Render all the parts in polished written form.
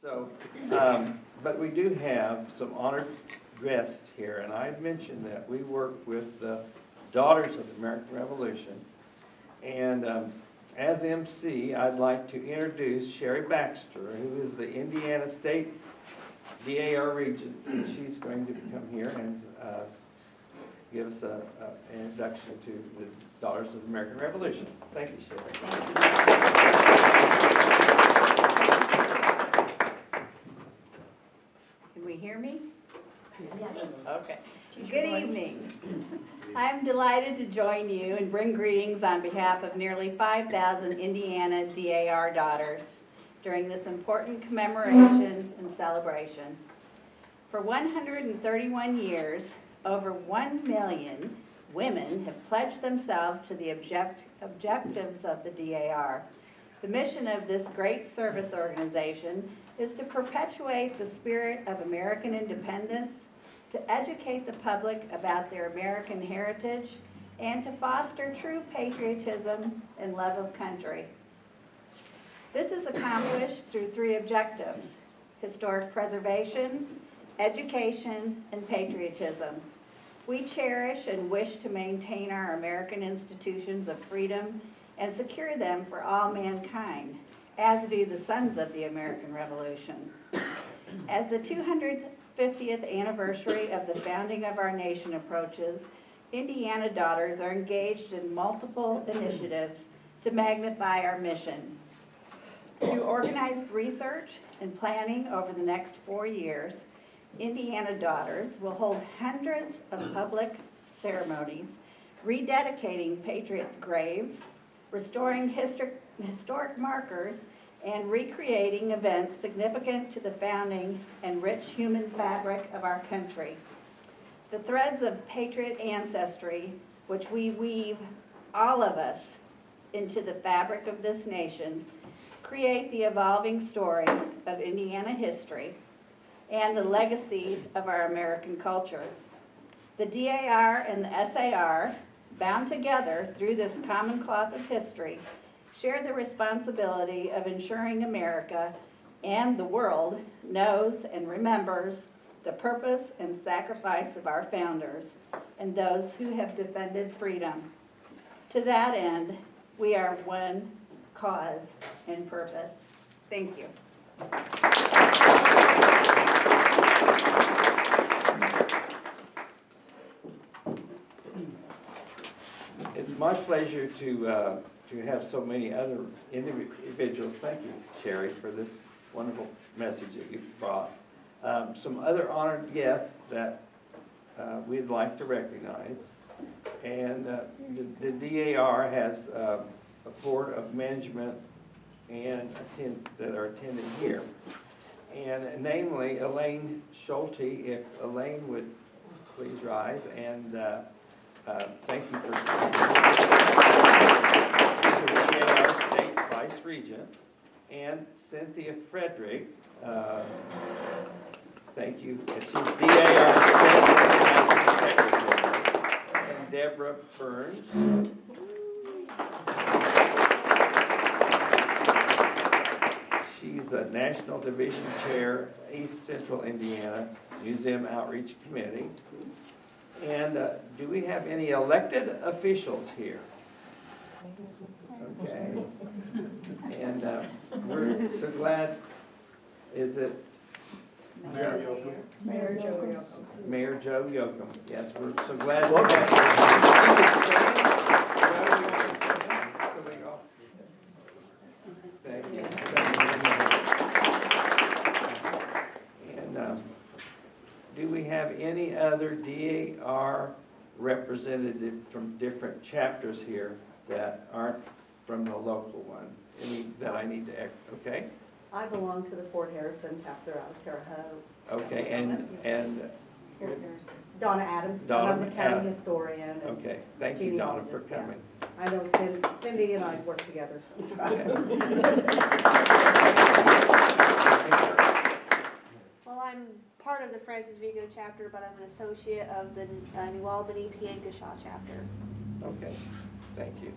So, but we do have some honored guests here, and I mentioned that we work with the Daughters of the American Revolution. And as MC, I'd like to introduce Cherie Baxter, who is the Indiana State DAR Regent. And she's going to come here and give us an introduction to the Daughters of the American Revolution. Thank you, Cherie. Can we hear me? Yes. Okay. Good evening. I'm delighted to join you and bring greetings on behalf of nearly 5,000 Indiana DAR daughters during this important commemoration and celebration. For 131 years, over 1 million women have pledged themselves to the objectives of the DAR. The mission of this great service organization is to perpetuate the spirit of American independence, to educate the public about their American heritage, and to foster true patriotism and love of country. This is accomplished through 3 objectives: historic preservation, education, and patriotism. We cherish and wish to maintain our American institutions of freedom and secure them for all mankind, as do the sons of the American Revolution. As the 250th anniversary of the founding of our nation approaches, Indiana Daughters are engaged in multiple initiatives to magnify our mission. Through organized research and planning over the next 4 years, Indiana Daughters will hold hundreds of public ceremonies, rededicating patriots' graves, restoring historic markers, and recreating events significant to the founding and rich human fabric of our country. The threads of patriot ancestry, which we weave, all of us, into the fabric of this nation, create the evolving story of Indiana history and the legacy of our American culture. The DAR and the SAR, bound together through this common cloth of history, share the responsibility of ensuring America and the world knows and remembers the purpose and sacrifice of our founders and those who have defended freedom. To that end, we are one cause and purpose. Thank you. It's my pleasure to have so many other individuals. Thank you, Cherie, for this wonderful message that you've brought. Some other honored guests that we'd like to recognize. And the DAR has a board of management and that are attending here. And namely, Elaine Schulte, if Elaine would please rise, and thank you for DAR State Vice Regent, and Cynthia Frederick, thank you, she's DAR State Secretary, and Debra Byrnes. She's a National Division Chair, East Central Indiana Museum Outreach Committee. And do we have any elected officials here? Okay. And we're so glad, is it? Mayor Joe Yoakum. Mayor Joe Yoakum. Yes, we're so glad to have Thank you. And do we have any other DAR representative from different chapters here that aren't from the local one? Any that I need to, okay? I belong to the Fort Harrison chapter out of Terre Haute. Okay, and Donna Adams, Donna I'm the county Adams. historian. And okay, thank you, Donna, for coming. I know Cindy and I work together. Well, I'm part of the Francis Vigo chapter, but I'm an associate of the New Albany Piankashaw chapter. Okay, thank you.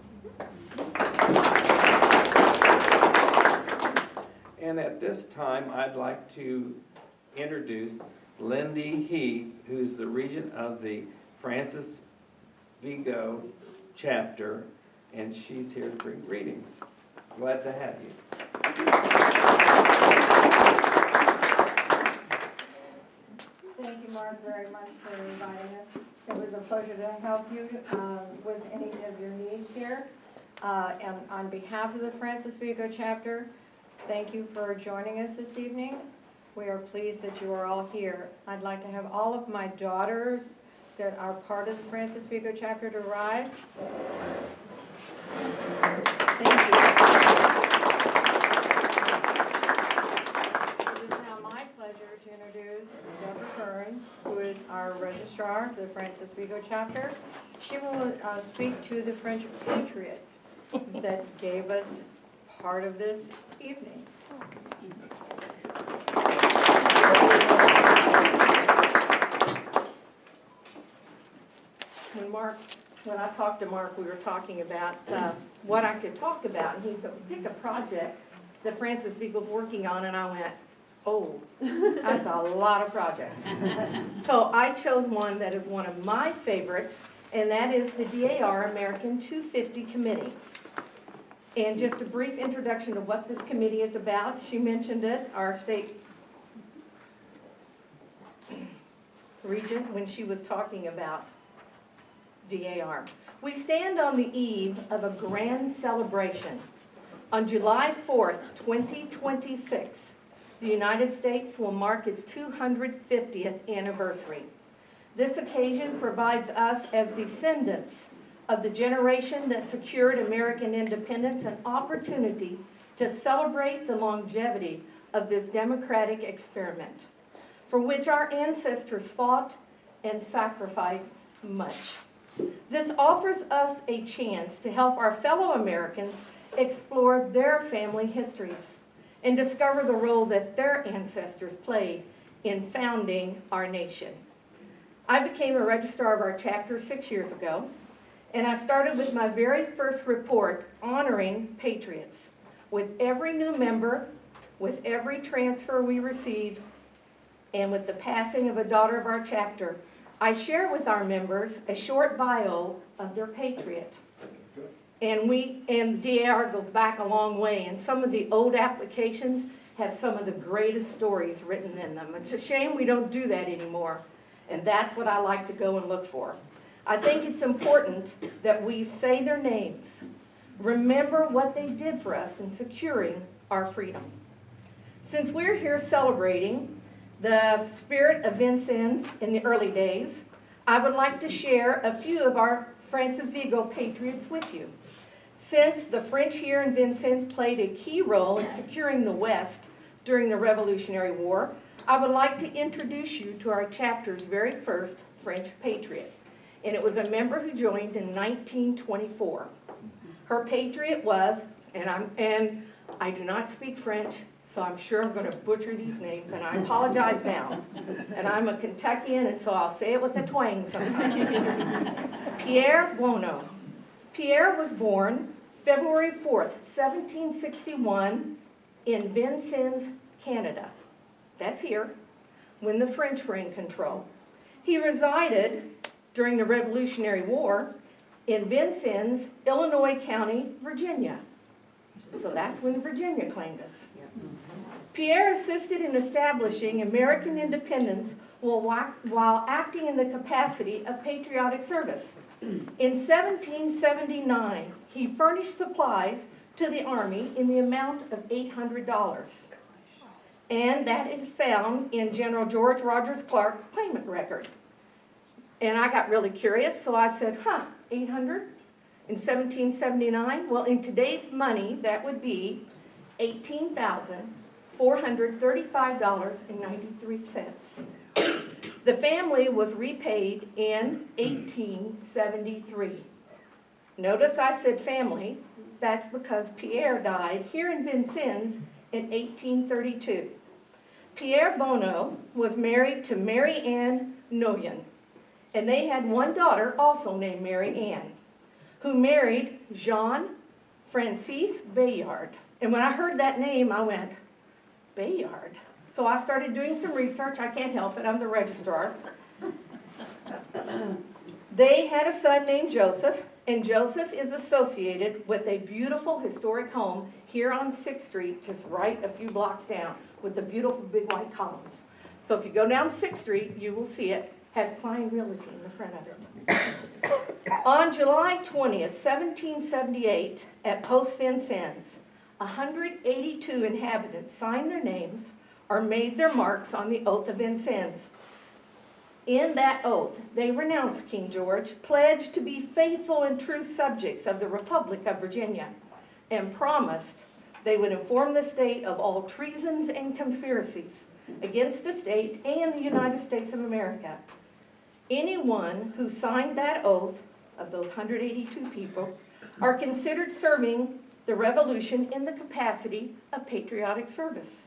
And at this time, I'd like to introduce Lindy Heath, who's the Regent of the Francis Vigo chapter, and she's here to bring greetings. Glad to have you. Thank you, Mark, very much for inviting us. It was a pleasure to help you with any of your needs here. And on behalf of the Francis Vigo chapter, thank you for joining us this evening. We are pleased that you are all here. I'd like to have all of my daughters that are part of the Francis Vigo chapter to rise. Thank you. It is now my pleasure to introduce Debra Byrnes, who is our registrar for the Francis Vigo chapter. She will speak to the French patriots that gave us part of this evening. When I talked to Mark, we were talking about what I could talk about, and he said, pick a project that Francis Vigo's working on, and I went, oh, that's a lot of projects. So I chose one that is one of my favorites, and that is the Dar American 250 Committee. And just a brief introduction to what this committee is about. She mentioned it, our state regent, when she was talking about DAR. We stand on the eve of a grand celebration. On July 4th, 2026, the United States will mark its 250th anniversary. This occasion provides us as descendants of the generation that secured American independence an opportunity to celebrate the longevity of this democratic experiment, for which our ancestors fought and sacrificed much. This offers us a chance to help our fellow Americans explore their family histories and discover the role that their ancestors played in founding our nation. I became a registrar of our chapter 6 years ago, and I started with my very first report honoring patriots. With every new member, with every transfer we receive, and with the passing of a daughter of our chapter, I share with our members a short bio of their patriot. And DAR goes back a long way, and some of the old applications have some of the greatest stories written in them. It's a shame we don't do that anymore, and that's what I like to go and look for. I think it's important that we say their names, remember what they did for us in securing our freedom. Since we're here celebrating the spirit of Vincennes in the early days, I would like to share a few of our Francis Vigo patriots with you. Since the French here in Vincennes played a key role in securing the West during the Revolutionary War, I would like to introduce you to our chapter's very first French patriot. And it was a member who joined in 1924. Her patriot was, and I do not speak French, so I'm sure I'm going to butcher these names, and I apologize now. And I'm a Kentuckian, and so I'll say it with a twang sometimes. Pierre Buono. Pierre was born February 4th, 1761 in Vincennes, Canada. That's here, when the French were in control. He resided during the Revolutionary War in Vincennes, Illinois County, Virginia. So that's when Virginia claimed us. Pierre assisted in establishing American independence while acting in the capacity of patriotic service. In 1779, he furnished supplies to the Army in the amount of $800. And that is found in General George Rogers Clark claimant record. And I got really curious, so I said, 800 in 1779? Well, in today's money, that would be $18,435.93. The family was repaid in 1873. Notice I said family. That's because Pierre died here in Vincennes in 1832. Pierre Buono was married to Mary Ann Noyen, and they had one daughter also named Mary Ann, who married Jean Francis Bayard. And when I heard that name, I went, Bayard. So I started doing some research. I can't help it, I'm the registrar. They had a son named Joseph, and Joseph is associated with a beautiful historic home here on 6th Street, just right a few blocks down, with the beautiful big white columns. So if you go down 6th Street, you will see it. Has Klein Realty in the front of it. On July 20th, 1778, at Post Vincennes, 182 inhabitants signed their names or made their marks on the oath of Vincennes. In that oath, they renounced King George, pledged to be faithful and true subjects of the Republic of Virginia, and promised they would inform the state of all treasons and conspiracies against the state and the United States of America. Anyone who signed that oath, of those 182 people, are considered serving the Revolution in the capacity of patriotic service.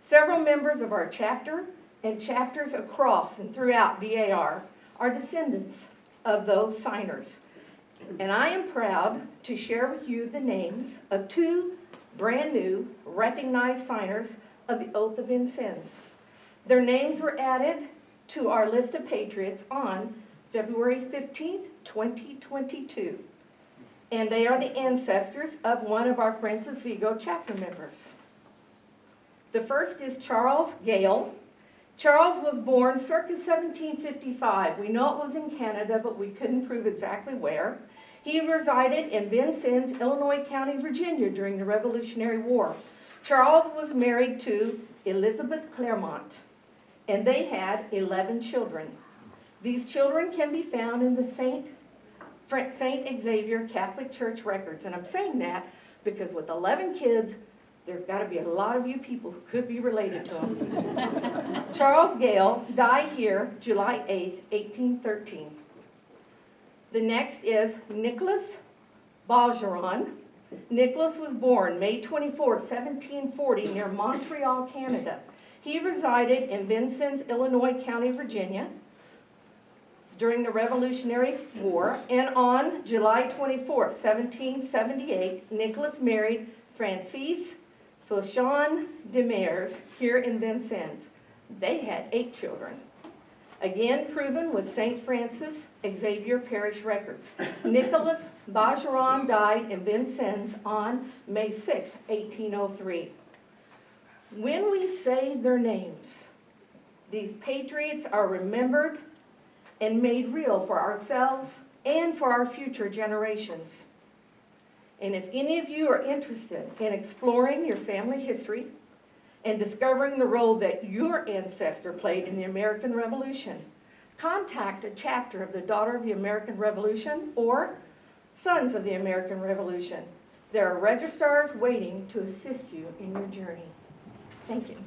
Several members of our chapter and chapters across and throughout DAR are descendants of those signers. And I am proud to share with you the names of 2 brand new recognized signers of the Oath of Vincennes. Their names were added to our list of patriots on February 15th, 2022. And they are the ancestors of one of our Francis Vigo chapter members. The first is Charles Gale. Charles was born circa 1755. We know it was in Canada, but we couldn't prove exactly where. He resided in Vincennes, Illinois County, Virginia during the Revolutionary War. Charles was married to Elizabeth Claremont, and they had 11 children. These children can be found in the St. Xavier Catholic Church records. And I'm saying that because with 11 kids, there's got to be a lot of you people who could be related to him. Charles Gale died here July 8th, 1813. The next is Nicholas Bogeron. Nicholas was born May 24, 1740, near Montreal, Canada. He resided in Vincennes, Illinois County, Virginia, during the Revolutionary War, and on July 24, 1778, Nicholas married Francis Fauchon de Mers here in Vincennes. They had 8 children. Again proven with St. Francis Xavier Parish records. Nicholas Bogeron died in Vincennes on May 6, 1803. When we say their names, these patriots are remembered and made real for ourselves and for our future generations. And if any of you are interested in exploring your family history and discovering the role that your ancestor played in the American Revolution, contact a chapter of the Daughter of the American Revolution or Sons of the American Revolution. There are registrars waiting to assist you in your journey. Thank you.